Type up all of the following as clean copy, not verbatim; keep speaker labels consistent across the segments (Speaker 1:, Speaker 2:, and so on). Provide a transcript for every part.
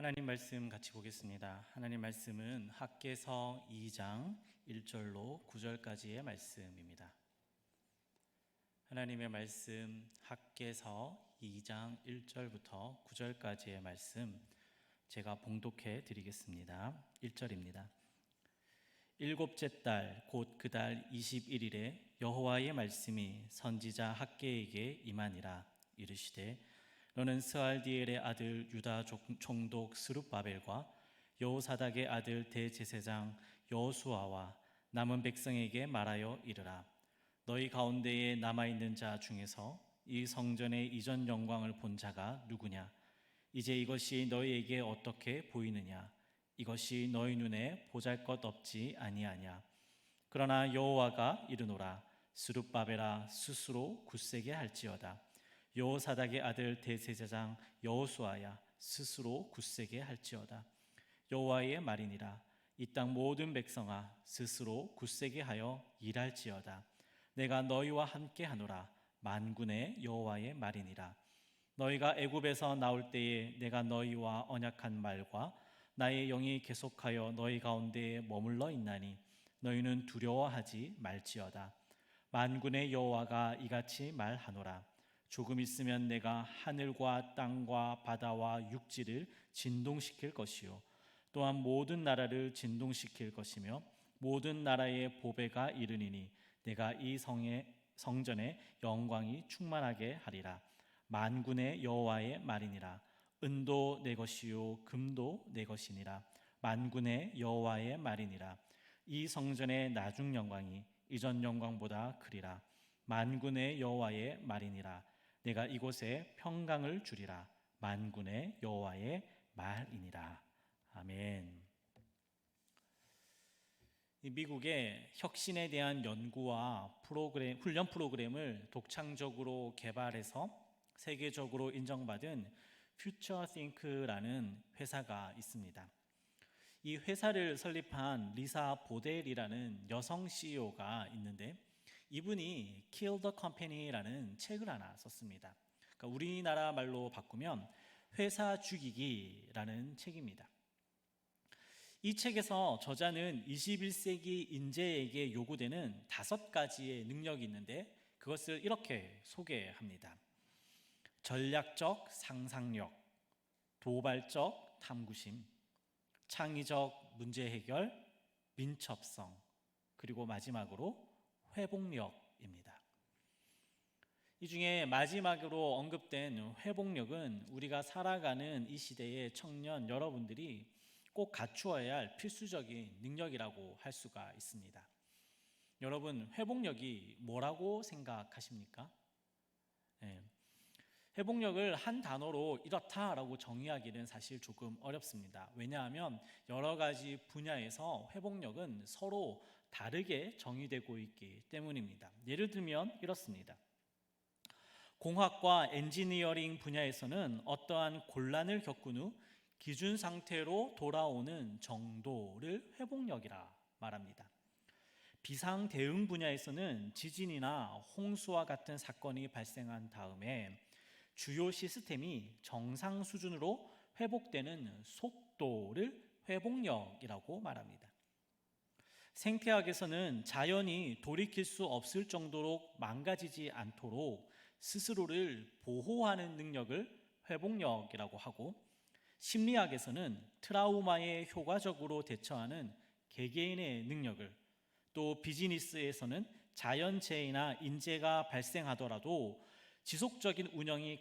Speaker 1: 하나님 말씀 같이 보겠습니다. 하나님 말씀은 학개서 2장 1절로 9절까지의 말씀입니다. 하나님의 말씀 학개서 2장 1절부터 9절까지의 말씀 제가 봉독해 드리겠습니다. 1절입니다. 일곱째 달 곧 그 달 21일에 여호와의 말씀이 선지자 학개에게 임하니라. 이르시되 너는 스알디엘의 아들 유다 총독 스룹바벨과 여호사닥의 아들 대제사장 여호수아와 남은 백성에게 말하여 이르라. 너희 가운데에 남아있는 자 중에서 이 성전의 이전 영광을 본 자가 누구냐? 이제 이것이 너희에게 어떻게 보이느냐? 이것이 너희 눈에 보잘것없지 아니하냐? 그러나 여호와가 이르노라. 스룹바벨아 스스로 굳세게 할지어다. 여호사닥의 아들 대제사장 여호수아야 스스로 굳세게 할지어다. 여호와의 말이니라. 이 땅 모든 백성아 스스로 굳세게 하여 일할지어다. 내가 너희와 함께 하노라. 만군의 여호와의 말이니라. 너희가 애굽에서 나올 때에 내가 너희와 언약한 말과 나의 영이 계속하여 너희 가운데에 머물러 있나니 너희는 두려워하지 말지어다. 만군의 여호와가 이같이 말하노라. 조금 있으면 내가 하늘과 땅과 바다와 육지를 진동시킬 것이요 또한 모든 나라를 진동시킬 것이며 모든 나라의 보배가 이르니니 내가 이 성전의 영광이 충만하게 하리라. 만군의 여호와의 말이니라. 은도 내 것이요 금도 내 것이니라. 만군의 여호와의 말이니라. 이 성전의 나중 영광이 이전 영광보다 크리라. 만군의 여호와의 말이니라. 내가 이곳에 평강을 주리라. 만군의 여호와의 말이니라. 아멘. 미국의 혁신에 대한 연구와 훈련 프로그램을 독창적으로 개발해서 세계적으로 인정받은 퓨처띵크라는 회사가 있습니다. 이 회사를 설립한 리사 보델이라는 여성 CEO가 있는데 이분이 Kill the Company라는 책을 하나 썼습니다. 그러니까 우리나라 말로 바꾸면 회사 죽이기라는 책입니다. 이 책에서 저자는 21세기 인재에게 요구되는 5가지의 능력이 있는데 그것을 이렇게 소개합니다. 전략적 상상력, 도발적 탐구심, 창의적 문제 해결, 민첩성, 그리고 마지막으로 회복력입니다. 이 중에 마지막으로 언급된 회복력은 우리가 살아가는 이 시대의 청년 여러분들이 꼭 갖추어야 할 필수적인 능력이라고 할 수가 있습니다. 여러분, 회복력이 뭐라고 생각하십니까? 회복력을 한 단어로 이렇다라고 정의하기는 사실 조금 어렵습니다. 왜냐하면 여러 가지 분야에서 회복력은 서로 다르게 정의되고 있기 때문입니다. 예를 들면 이렇습니다. 공학과 엔지니어링 분야에서는 어떠한 곤란을 겪은 후 기준 상태로 돌아오는 정도를 회복력이라 말합니다. 비상 대응 분야에서는 지진이나 홍수와 같은 사건이 발생한 다음에 주요 시스템이 정상 수준으로 회복되는 속도를 회복력이라고 말합니다. 생태학에서는 자연이 돌이킬 수 없을 정도로 망가지지 않도록 스스로를 보호하는 능력을 회복력이라고 하고, 심리학에서는 트라우마에 효과적으로 대처하는 개개인의 능력을, 또 비즈니스에서는 자연재해나 인재가 발생하더라도 지속적인 운영이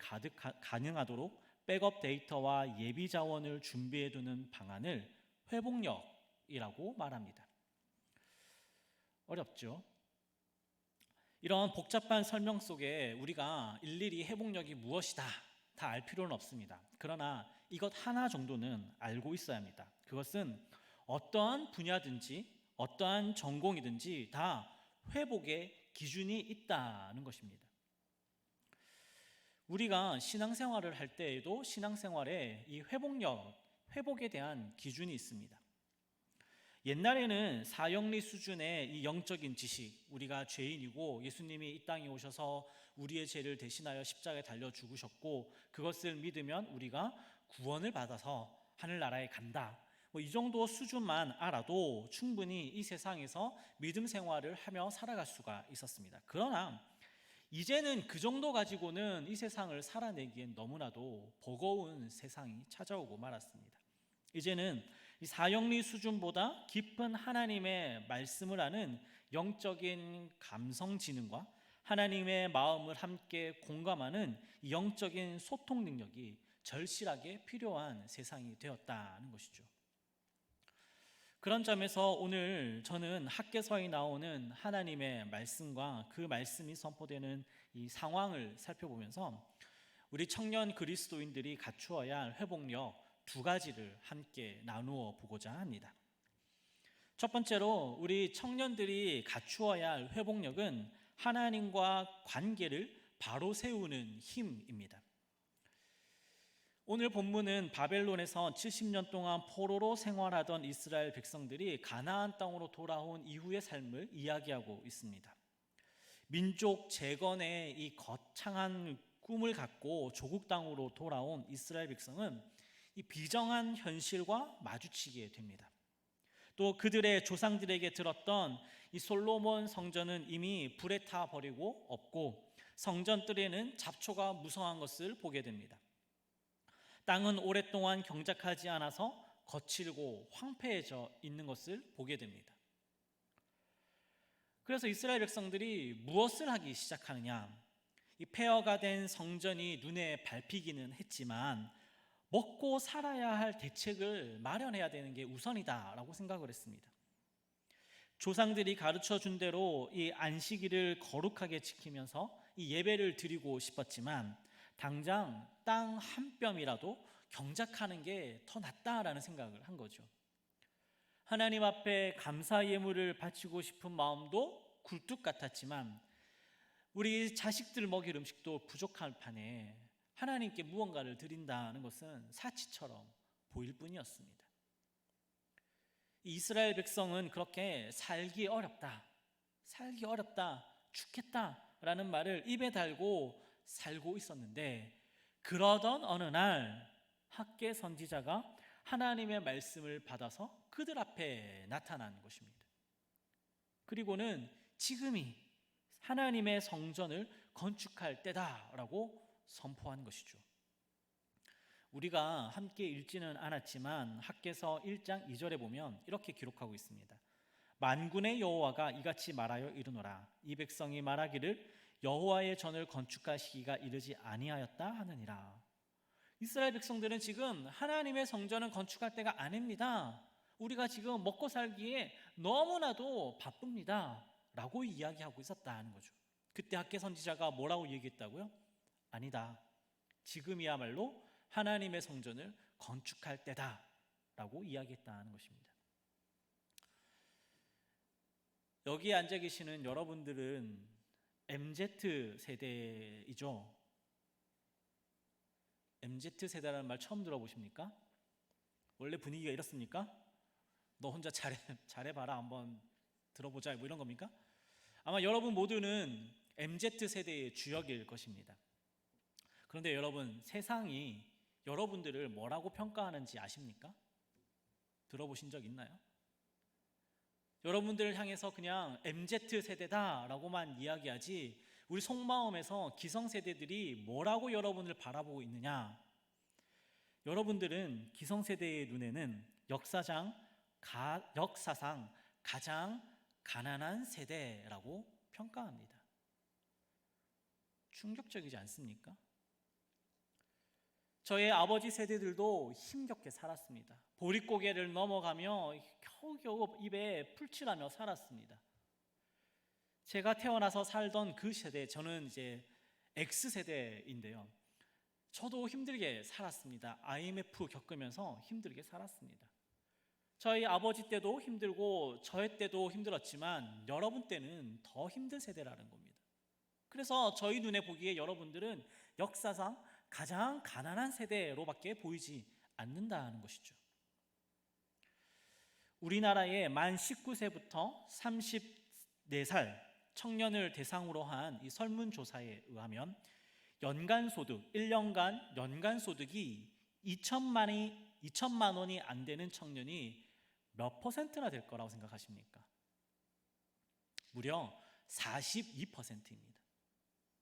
Speaker 1: 가능하도록 백업 데이터와 예비 자원을 준비해두는 방안을 회복력이라고 말합니다. 어렵죠? 이런 복잡한 설명 속에 우리가 일일이 회복력이 무엇이다 다 알 필요는 없습니다. 그러나 이것 하나 정도는 알고 있어야 합니다. 그것은 어떠한 분야든지 어떠한 전공이든지 다 회복의 기준이 있다는 것입니다. 우리가 신앙생활을 할 때에도 신앙생활에 이 회복에 대한 기준이 있습니다. 옛날에는 사형리 수준의 이 영적인 지식, 우리가 죄인이고 예수님이 이 땅에 오셔서 우리의 죄를 대신하여 십자가에 달려 죽으셨고 그것을 믿으면 우리가 구원을 받아서 하늘나라에 간다. 이 정도 수준만 알아도 충분히 이 세상에서 믿음 생활을 하며 살아갈 수가 있었습니다. 그러나 이제는 그 정도 가지고는 이 세상을 살아내기엔 너무나도 버거운 세상이 찾아오고 말았습니다. 이제는 이 사형리 수준보다 깊은 하나님의 말씀을 아는 영적인 감성 지능과 하나님의 마음을 함께 공감하는 영적인 소통 능력이 절실하게 필요한 세상이 되었다는 것이죠. 그런 점에서 오늘 저는 학개서에 나오는 하나님의 말씀과 그 말씀이 선포되는 이 상황을 살펴보면서 우리 청년 그리스도인들이 갖추어야 할 회복력 두 가지를 함께 나누어 보고자 합니다. 첫 번째로 우리 청년들이 갖추어야 할 회복력은 하나님과 관계를 바로 세우는 힘입니다. 오늘 본문은 바벨론에서 70년 동안 포로로 생활하던 이스라엘 백성들이 가나안 땅으로 돌아온 이후의 삶을 이야기하고 있습니다. 민족 재건의 이 거창한 꿈을 갖고 조국 땅으로 돌아온 이스라엘 백성은 이 비정한 현실과 마주치게 됩니다. 또 그들의 조상들에게 들었던 이 솔로몬 성전은 이미 불에 타 버리고 없고 성전 뜰에는 잡초가 무성한 것을 보게 됩니다. 땅은 오랫동안 경작하지 않아서 거칠고 황폐해져 있는 것을 보게 됩니다. 그래서 이스라엘 백성들이 무엇을 하기 시작하느냐? 이 폐허가 된 성전이 눈에 밟히기는 했지만 먹고 살아야 할 대책을 마련해야 되는 게 우선이다라고 생각을 했습니다. 조상들이 가르쳐 준 대로 이 안식일을 거룩하게 지키면서 이 예배를 드리고 싶었지만 당장 땅 한 뼘이라도 경작하는 게 더 낫다라는 생각을 한 거죠. 하나님 앞에 감사 예물을 바치고 싶은 마음도 굴뚝 같았지만 우리 자식들 먹일 음식도 부족할 판에 하나님께 무언가를 드린다는 것은 사치처럼 보일 뿐이었습니다. 이스라엘 백성은 그렇게 살기 어렵다, 죽겠다라는 말을 입에 달고 살고 있었는데 그러던 어느 날 학개 선지자가 하나님의 말씀을 받아서 그들 앞에 나타난 것입니다. 그리고는 지금이 하나님의 성전을 건축할 때다라고 선포한 것이죠. 우리가 함께 읽지는 않았지만 학개서 1장 2절에 보면 이렇게 기록하고 있습니다. 만군의 여호와가 이같이 말하여 이르노라. 이 백성이 말하기를 여호와의 전을 건축할 시기가 이르지 아니하였다 하느니라. 이스라엘 백성들은 지금 하나님의 성전을 건축할 때가 아닙니다. 우리가 지금 먹고 살기에 너무나도 바쁩니다 라고 이야기하고 있었다는 거죠. 그때 학개 선지자가 뭐라고 얘기했다고요? 아니다, 지금이야말로 하나님의 성전을 건축할 때다 라고 이야기했다는 것입니다. 여기에 앉아 계시는 여러분들은 MZ 세대이죠. MZ 세대라는 말 처음 들어보십니까? 원래 분위기가 이렇습니까? 너 혼자 잘해봐라 한번 들어보자 뭐 이런 겁니까? 아마 여러분 모두는 MZ 세대의 주역일 것입니다. 그런데 여러분, 세상이 여러분들을 뭐라고 평가하는지 아십니까? 들어보신 적 있나요? 여러분들을 향해서 그냥 MZ 세대다라고만 이야기하지 우리 속마음에서 기성세대들이 뭐라고 여러분을 바라보고 있느냐? 여러분들은 기성세대의 눈에는 역사상 가장 가난한 세대라고 평가합니다. 충격적이지 않습니까? 저의 아버지 세대들도 힘겹게 살았습니다. 보릿고개를 넘어가며 겨우겨우 입에 풀칠하며 살았습니다. 제가 태어나서 살던 그 세대, 저는 이제 X세대인데요. 저도 힘들게 살았습니다. IMF 겪으면서 힘들게 살았습니다. 저희 아버지 때도 힘들고 저희 때도 힘들었지만 여러분 때는 더 힘든 세대라는 겁니다. 그래서 저희 눈에 보기에 여러분들은 역사상 가장 가난한 세대로밖에 보이지 않는다는 것이죠. 우리나라의 만 19세부터 34살 청년을 대상으로 한 이 설문조사에 의하면 1년간 연간소득이 2천만 원이 안 되는 청년이 몇 퍼센트나 될 거라고 생각하십니까? 무려 42%입니다.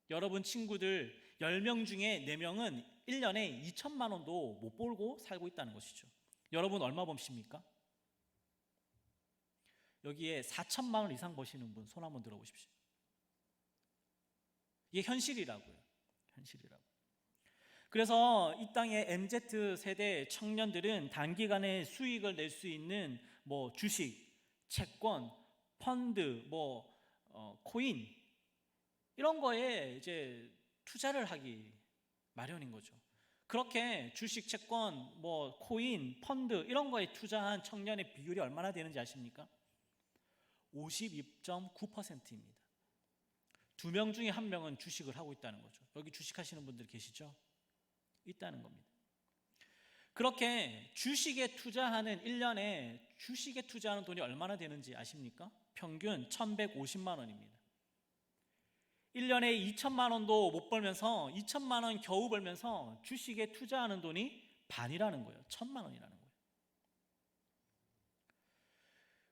Speaker 1: 여러분 친구들 10명 중에 4명은 1년에 2천만 원도 못 벌고 살고 있다는 것이죠. 여러분 얼마 버십니까? 여기에 4천만 원 이상 버시는 분 손 한번 들어보십시오. 이게 현실이라고요. 현실이라고. 그래서 이 땅의 MZ세대 청년들은 단기간에 수익을 낼 수 있는 주식, 채권, 펀드, 코인 이런 거에 이제 투자를 하기 마련인 거죠. 그렇게 주식, 채권, 코인, 펀드 이런 거에 투자한 청년의 비율이 얼마나 되는지 아십니까? 52.9%입니다. 2명 중에 1명은 주식을 하고 있다는 거죠. 여기 주식하시는 분들 계시죠? 있다는 겁니다. 그렇게 주식에 투자하는 1년에 주식에 투자하는 돈이 얼마나 되는지 아십니까? 평균 1,150만 원입니다. 1년에 2천만 원도 못 벌면서 2천만 원 겨우 벌면서 주식에 투자하는 돈이 반이라는 거예요. 1,000만 원이라는 거예요.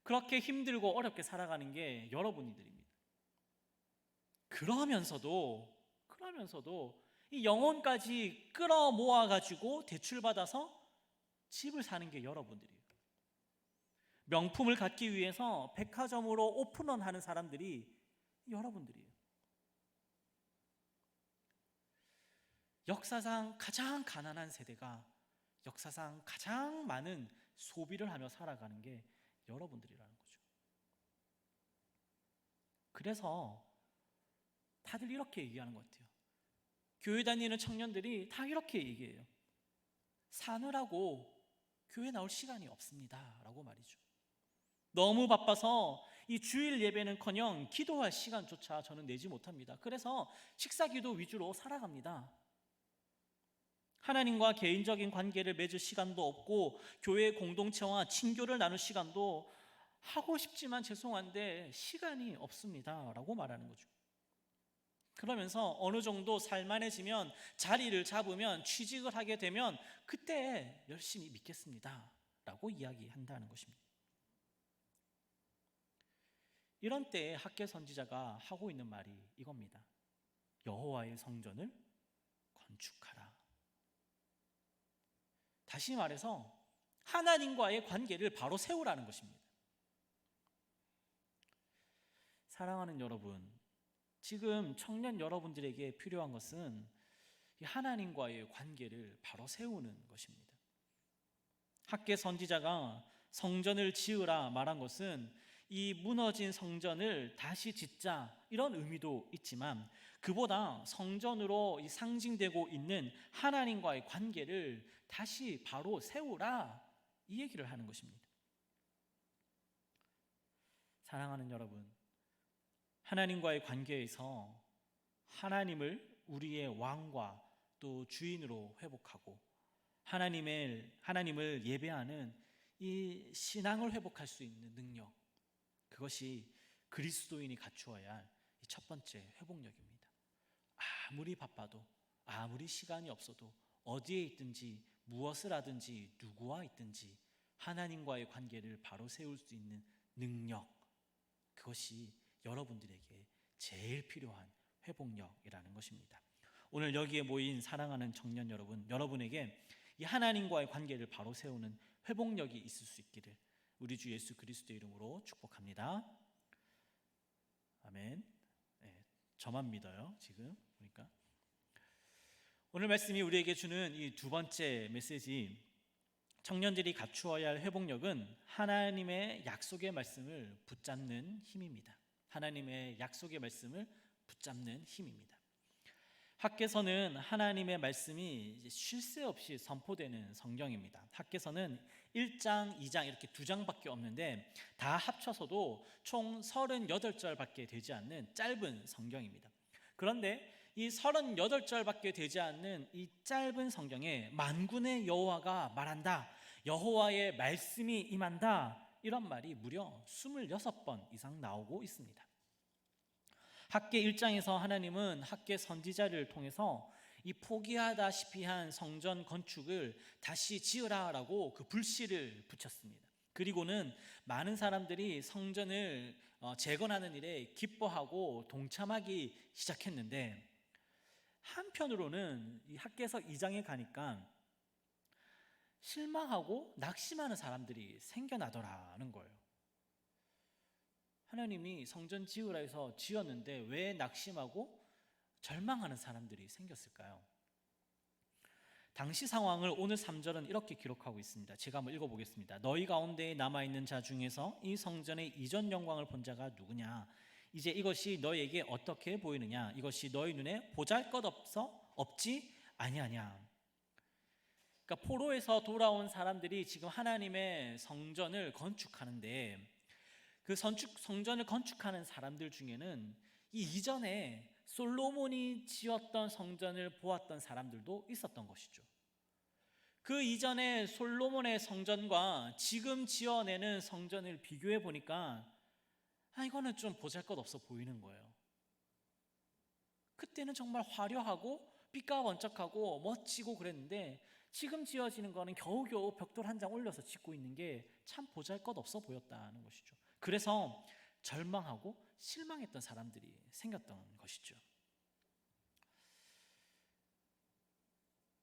Speaker 1: 그렇게 힘들고 어렵게 살아가는 게 여러분들입니다. 그러면서도 이 영혼까지 끌어 모아가지고 대출받아서 집을 사는 게 여러분들이에요. 명품을 갖기 위해서 백화점으로 오픈런 하는 사람들이 여러분들이에요. 역사상 가장 가난한 세대가 역사상 가장 많은 소비를 하며 살아가는 게 여러분들이라는 거죠. 그래서 다들 이렇게 얘기하는 것 같아요. 교회 다니는 청년들이 다 이렇게 얘기해요. 사느라고 교회 나올 시간이 없습니다 라고 말이죠. 너무 바빠서 이 주일 예배는커녕 기도할 시간조차 저는 내지 못합니다. 그래서 식사기도 위주로 살아갑니다. 하나님과 개인적인 관계를 맺을 시간도 없고 교회 공동체와 친교를 나눌 시간도 하고 싶지만 죄송한데 시간이 없습니다 라고 말하는 거죠. 그러면서 어느 정도 살만해지면 자리를 잡으면 취직을 하게 되면 그때 열심히 믿겠습니다 라고 이야기한다는 것입니다. 이런 때에 학개 선지자가 하고 있는 말이 이겁니다. 여호와의 성전을 건축하라. 다시 말해서 하나님과의 관계를 바로 세우라는 것입니다. 사랑하는 여러분, 지금 청년 여러분들에게 필요한 것은 하나님과의 관계를 바로 세우는 것입니다. 학개 선지자가 성전을 지으라 말한 것은 이 무너진 성전을 다시 짓자 이런 의미도 있지만 그보다 성전으로 상징되고 있는 하나님과의 관계를 다시 바로 세우라 이 얘기를 하는 것입니다. 사랑하는 여러분, 하나님과의 관계에서 하나님을 우리의 왕과 또 주인으로 회복하고 하나님을 예배하는 이 신앙을 회복할 수 있는 능력, 그것이 그리스도인이 갖추어야 할 첫 번째 회복력입니다. 아무리 바빠도 아무리 시간이 없어도 어디에 있든지 무엇을 하든지 누구와 있든지 하나님과의 관계를 바로 세울 수 있는 능력, 그것이 여러분들에게 제일 필요한 회복력이라는 것입니다. 오늘 여기에 모인 사랑하는 청년 여러분, 여러분에게 이 하나님과의 관계를 바로 세우는 회복력이 있을 수 있기를 우리 주 예수 그리스도의 이름으로 축복합니다. 아멘. 네, 저만 믿어요. 지금 보니까 오늘 말씀이 우리에게 주는 이 두 번째 메시지, 청년들이 갖추어야 할 회복력은 하나님의 약속의 말씀을 붙잡는 힘입니다. 하나님의 약속의 말씀을 붙잡는 힘입니다. 학개서는 하나님의 말씀이 쉴 새 없이 선포되는 성경입니다. 학개서는 1장, 2장 이렇게 2장밖에 없는데 다 합쳐서도 총 38절밖에 되지 않는 짧은 성경입니다. 그런데 이 38절밖에 되지 않는 이 짧은 성경에 만군의 여호와가 말한다, 여호와의 말씀이 임한다, 이런 말이 무려 26번 이상 나오고 있습니다. 학개 1장에서 하나님은 학개 선지자를 통해서 이 포기하다시피 한 성전 건축을 다시 지으라라고 그 불씨를 붙였습니다. 그리고는 많은 사람들이 성전을 재건하는 일에 기뻐하고 동참하기 시작했는데, 한편으로는 이 학개서 2장에 가니까 실망하고 낙심하는 사람들이 생겨나더라는 거예요. 하나님이 성전 지으라 해서 지었는데 왜 낙심하고 절망하는 사람들이 생겼을까요? 당시 상황을 오늘 3절은 이렇게 기록하고 있습니다. 제가 한번 읽어보겠습니다. 너희 가운데에 남아있는 자 중에서 이 성전의 이전 영광을 본 자가 누구냐? 이제 이것이 너희에게 어떻게 보이느냐? 이것이 너희 눈에 보잘것없어 없지 아니하냐? 그러니까 포로에서 돌아온 사람들이 지금 하나님의 성전을 건축하는데, 그 성전을 건축하는 사람들 중에는 이 이전에 솔로몬이 지었던 성전을 보았던 사람들도 있었던 것이죠. 그 이전에 솔로몬의 성전과 지금 지어내는 성전을 비교해 보니까 이거는 좀 보잘것없어 보이는 거예요. 그때는 정말 화려하고 빛과 번쩍하고 멋지고 그랬는데, 지금 지어지는 거는 겨우겨우 벽돌 한 장 올려서 짓고 있는 게 참 보잘것없어 보였다는 것이죠. 그래서 절망하고 실망했던 사람들이 생겼던 것이죠.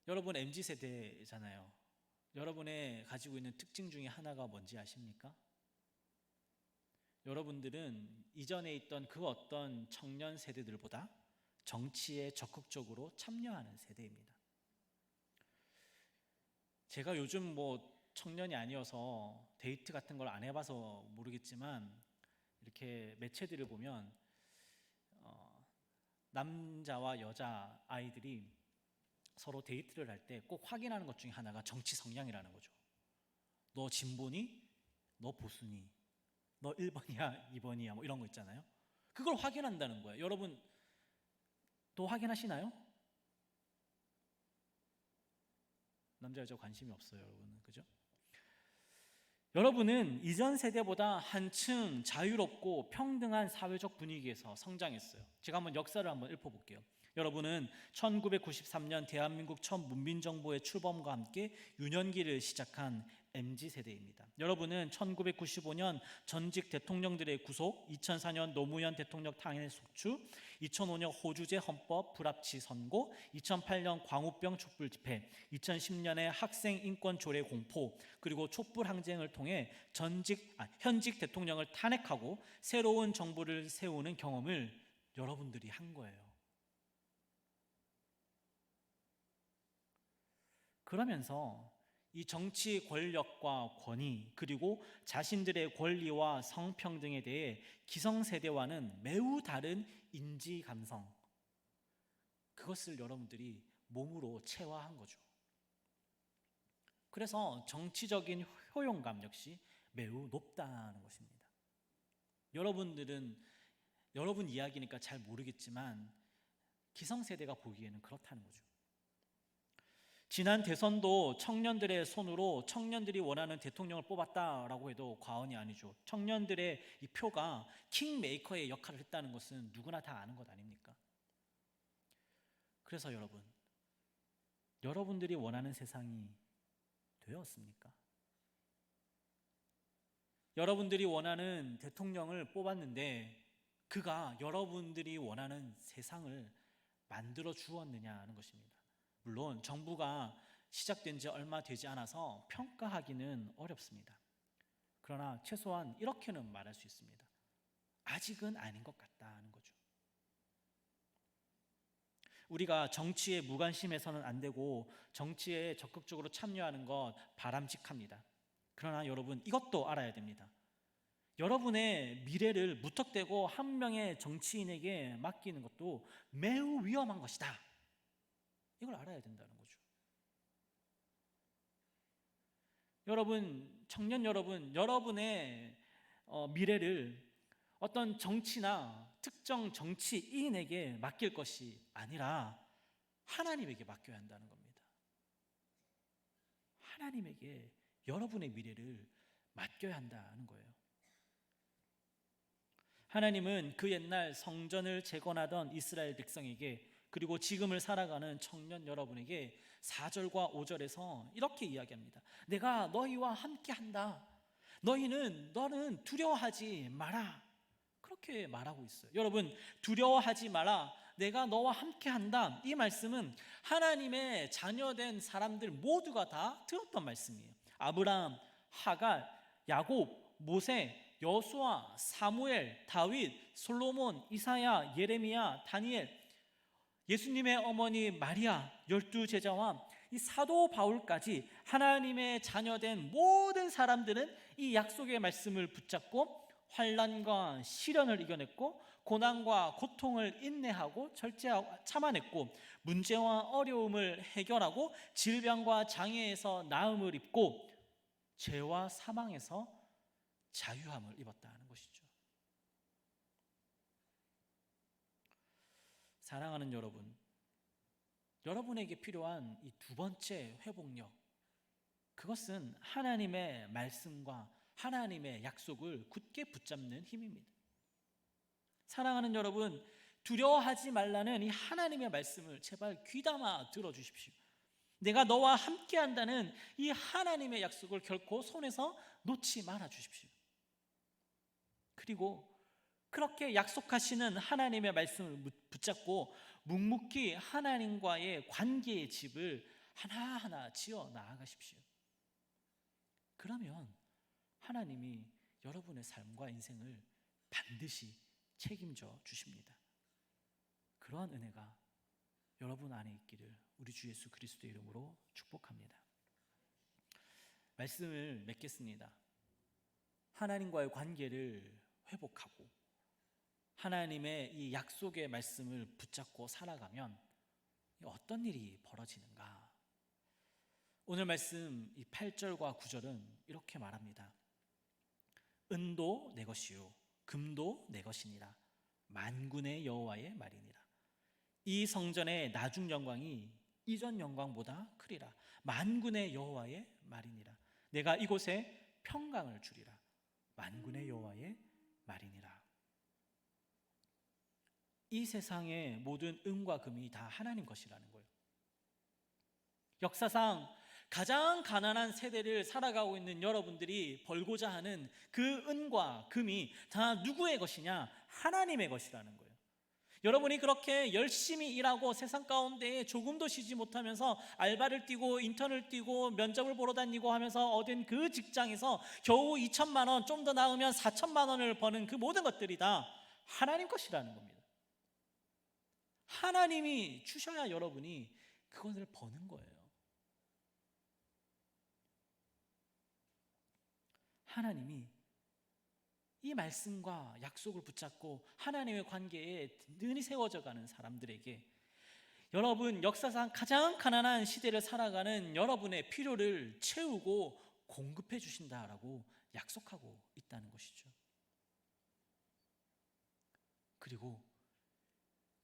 Speaker 1: 여러분 MZ세대잖아요. 여러분의 가지고 있는 특징 중에 하나가 뭔지 아십니까? 여러분들은 이전에 있던 그 어떤 청년 세대들보다 정치에 적극적으로 참여하는 세대입니다. 제가 요즘 청년이 아니어서 데이트 같은 걸 안 해봐서 모르겠지만, 이렇게 매체들을 보면 남자와 여자 아이들이 서로 데이트를 할 때 꼭 확인하는 것 중에 하나가 정치 성향이라는 거죠. 너 진보니? 너 보수니? 너 1번이야? 2번이야? 이런 거 있잖아요. 그걸 확인한다는 거예요. 여러분 또 확인하시나요? 남자 여자 관심이 없어요, 여러분은. 그죠? 여러분은 이전 세대보다 한층 자유롭고 평등한 사회적 분위기에서 성장했어요. 제가 한번 역사를 한번 읊어볼게요. 여러분은 1993년 대한민국 첫 문민정부의 출범과 함께 유년기를 시작한 MZ세대입니다. 여러분은 1995년 전직 대통령들의 구속, 2004년 노무현 대통령 탄핵 속출, 2005년 호주제 헌법 불합치 선고, 2008년 광우병 촛불 집회, 2010년에 학생 인권 조례 공포, 그리고 촛불 항쟁을 통해 현직 대통령을 탄핵하고 새로운 정부를 세우는 경험을 여러분들이 한 거예요. 그러면서 이 정치 권력과 권위, 그리고 자신들의 권리와 성평등에 대해 기성세대와는 매우 다른 인지 감성, 그것을 여러분들이 몸으로 체화한 거죠. 그래서 정치적인 효용감 역시 매우 높다는 것입니다. 여러분들은 여러분 이야기니까 잘 모르겠지만 기성세대가 보기에는 그렇다는 거죠. 지난 대선도 청년들의 손으로 청년들이 원하는 대통령을 뽑았다라고 해도 과언이 아니죠. 청년들의 이 표가 킹메이커의 역할을 했다는 것은 누구나 다 아는 것 아닙니까? 그래서 여러분들이 원하는 세상이 되었습니까? 여러분들이 원하는 대통령을 뽑았는데 그가 여러분들이 원하는 세상을 만들어 주었느냐는 것입니다. 물론 정부가 시작된 지 얼마 되지 않아서 평가하기는 어렵습니다. 그러나 최소한 이렇게는 말할 수 있습니다. 아직은 아닌 것 같다는 거죠. 우리가 정치에 무관심해서는 안 되고 정치에 적극적으로 참여하는 것 바람직합니다. 그러나 여러분 이것도 알아야 됩니다. 여러분의 미래를 무턱대고 한 명의 정치인에게 맡기는 것도 매우 위험한 것이다. 이걸 알아야 된다는 거죠. 여러분, 청년 여러분, 여러분의 미래를 어떤 정치나 특정 정치인에게 맡길 것이 아니라 하나님에게 맡겨야 한다는 겁니다. 하나님에게 여러분의 미래를 맡겨야 한다는 거예요. 하나님은 그 옛날 성전을 재건하던 이스라엘 백성에게 그리고 지금을 살아가는 청년 여러분에게 4절과 5절에서 이렇게 이야기합니다. 내가 너희와 함께한다. 너는 두려워하지 마라. 그렇게 말하고 있어요. 여러분, 두려워하지 마라. 내가 너와 함께한다. 이 말씀은 하나님의 자녀된 사람들 모두가 다 들었던 말씀이에요. 아브라함, 하갈, 야곱, 모세, 여수아, 사무엘, 다윗, 솔로몬, 이사야, 예레미야, 다니엘, 예수님의 어머니 마리아, 12제자와 이 사도 바울까지 하나님의 자녀된 모든 사람들은 이 약속의 말씀을 붙잡고 환난과 시련을 이겨냈고 고난과 고통을 인내하고 절제하고 참아냈고 문제와 어려움을 해결하고 질병과 장애에서 나음을 입고 죄와 사망에서 자유함을 입었다는 것이죠. 사랑하는 여러분, 여러분에게 필요한 이 두 번째 회복력, 그것은 하나님의 말씀과 하나님의 약속을 굳게 붙잡는 힘입니다. 사랑하는 여러분, 두려워하지 말라는 이 하나님의 말씀을 제발 귀담아 들어주십시오. 내가 너와 함께한다는 이 하나님의 약속을 결코 손에서 놓지 말아 주십시오. 그리고 그렇게 약속하시는 하나님의 말씀을 붙잡고 묵묵히 하나님과의 관계의 집을 하나하나 지어 나아가십시오. 그러면 하나님이 여러분의 삶과 인생을 반드시 책임져 주십니다. 그러한 은혜가 여러분 안에 있기를 우리 주 예수 그리스도의 이름으로 축복합니다. 말씀을 맺겠습니다. 하나님과의 관계를 회복하고 하나님의 이 약속의 말씀을 붙잡고 살아가면 어떤 일이 벌어지는가? 오늘 말씀 이 8절과 9절은 이렇게 말합니다. 은도 내 것이요 금도 내 것이니라. 만군의 여호와의 말이니라. 이 성전의 나중 영광이 이전 영광보다 크리라. 만군의 여호와의 말이니라. 내가 이곳에 평강을 주리라. 만군의 여호와의 말이니라. 이 세상의 모든 은과 금이 다 하나님 것이라는 거예요. 역사상 가장 가난한 세대를 살아가고 있는 여러분들이 벌고자 하는 그 은과 금이 다 누구의 것이냐? 하나님의 것이라는 거예요. 여러분이 그렇게 열심히 일하고 세상 가운데 조금도 쉬지 못하면서 알바를 뛰고 인턴을 뛰고 면접을 보러 다니고 하면서 얻은 그 직장에서 겨우 2천만 원, 좀 더 나으면 4천만 원을 버는 그 모든 것들이 다 하나님 것이라는 겁니다. 하나님이 주셔야 여러분이 그것을 버는 거예요. 하나님이 이 말씀과 약속을 붙잡고 하나님의 관계에 든든히 세워져 가는 사람들에게 여러분 역사상 가장 가난한 시대를 살아가는 여러분의 필요를 채우고 공급해 주신다라고 약속하고 있다는 것이죠. 그리고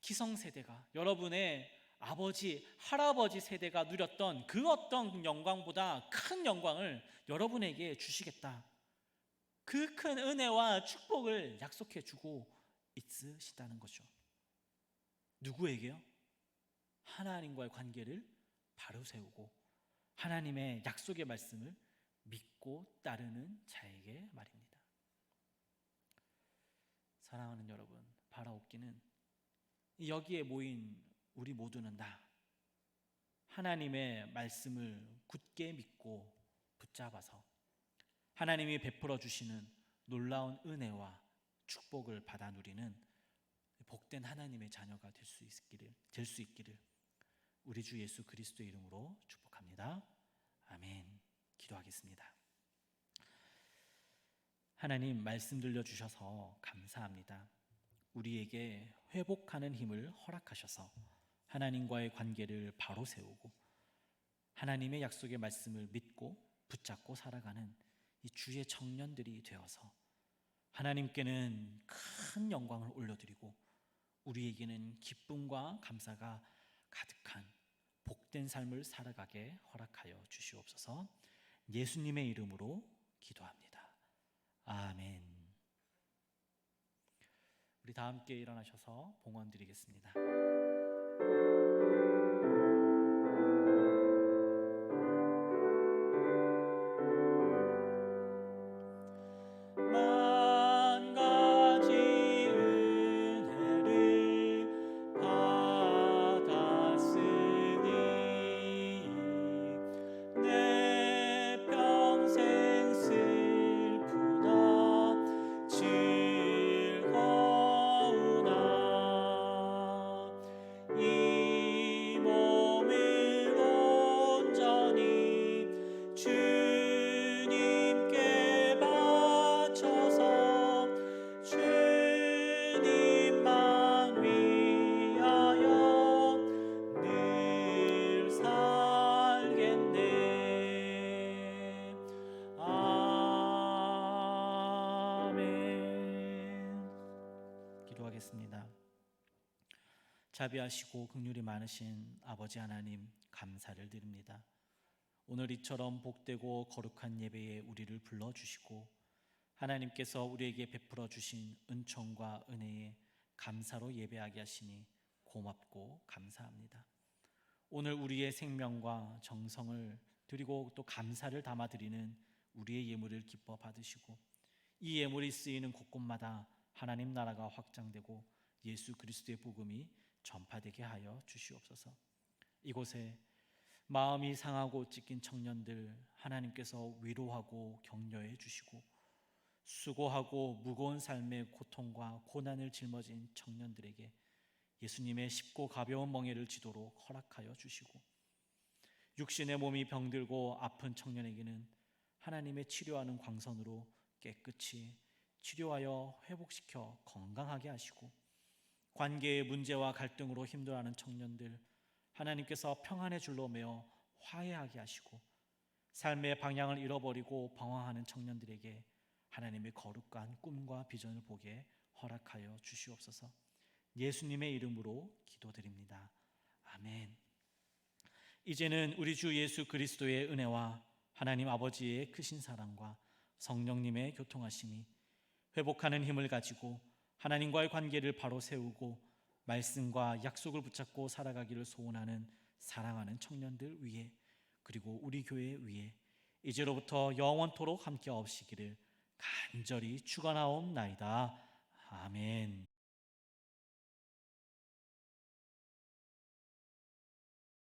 Speaker 1: 기성세대가 여러분의 아버지, 할아버지 세대가 누렸던 그 어떤 영광보다 큰 영광을 여러분에게 주시겠다. 그 큰 은혜와 축복을 약속해 주고 있으시다는 거죠. 누구에게요? 하나님과의 관계를 바로 세우고 하나님의 약속의 말씀을 믿고 따르는 자에게 말입니다. 사랑하는 여러분, 바라옵기는 여기에 모인 우리 모두는 다 하나님의 말씀을 굳게 믿고 붙잡아서 하나님이 베풀어 주시는 놀라운 은혜와 축복을 받아 누리는 복된 하나님의 자녀가 될 수 있기를 우리 주 예수 그리스도의 이름으로 축복합니다. 아멘. 기도하겠습니다. 하나님 말씀 들려주셔서 감사합니다. 우리에게 회복하는 힘을 허락하셔서 하나님과의 관계를 바로 세우고 하나님의 약속의 말씀을 믿고 붙잡고 살아가는 이 주의 청년들이 되어서 하나님께는 큰 영광을 올려드리고 우리에게는 기쁨과 감사가 가득한 복된 삶을 살아가게 허락하여 주시옵소서. 예수님의 이름으로 기도합니다. 아멘. 우리 다 함께 일어나셔서 봉헌 드리겠습니다. 만 가지 은혜를 받았으니 내 평생 슬프나 즐거우나 이 몸을 온전히 주님께 바쳐서 주님만 위하여 늘 살겠네. 아멘. 기도하겠습니다. 자비하시고 긍휼이 많으신 아버지 하나님, 감사를 드립니다. 오늘 이처럼 복되고 거룩한 예배에 우리를 불러주시고 하나님께서 우리에게 베풀어 주신 은총과 은혜에 감사로 예배하게 하시니 고맙고 감사합니다. 오늘 우리의 생명과 정성을 드리고 또 감사를 담아 드리는 우리의 예물을 기뻐 받으시고 이 예물이 쓰이는 곳곳마다 하나님 나라가 확장되고 예수 그리스도의 복음이 전파되게 하여 주시옵소서. 이곳에 마음이 상하고 찢긴 청년들 하나님께서 위로하고 격려해 주시고 수고하고 무거운 삶의 고통과 고난을 짊어진 청년들에게 예수님의 쉽고 가벼운 멍에를 지도록 허락하여 주시고 육신의 몸이 병들고 아픈 청년에게는 하나님의 치료하는 광선으로 깨끗이 치료하여 회복시켜 건강하게 하시고 관계의 문제와 갈등으로 힘들어하는 청년들 하나님께서 평안의 줄로 매어 화해하게 하시고 삶의 방향을 잃어버리고 방황하는 청년들에게 하나님의 거룩한 꿈과 비전을 보게 허락하여 주시옵소서. 예수님의 이름으로 기도드립니다. 아멘. 이제는 우리 주 예수 그리스도의 은혜와 하나님 아버지의 크신 사랑과 성령님의 교통하심이 회복하는 힘을 가지고 하나님과의 관계를 바로 세우고 말씀과 약속을 붙잡고 살아가기를 소원하는 사랑하는 청년들 위에 그리고 우리 교회 위에 이제로부터 영원토록 함께 없으시기를 간절히 축원하옵나이다. 아멘.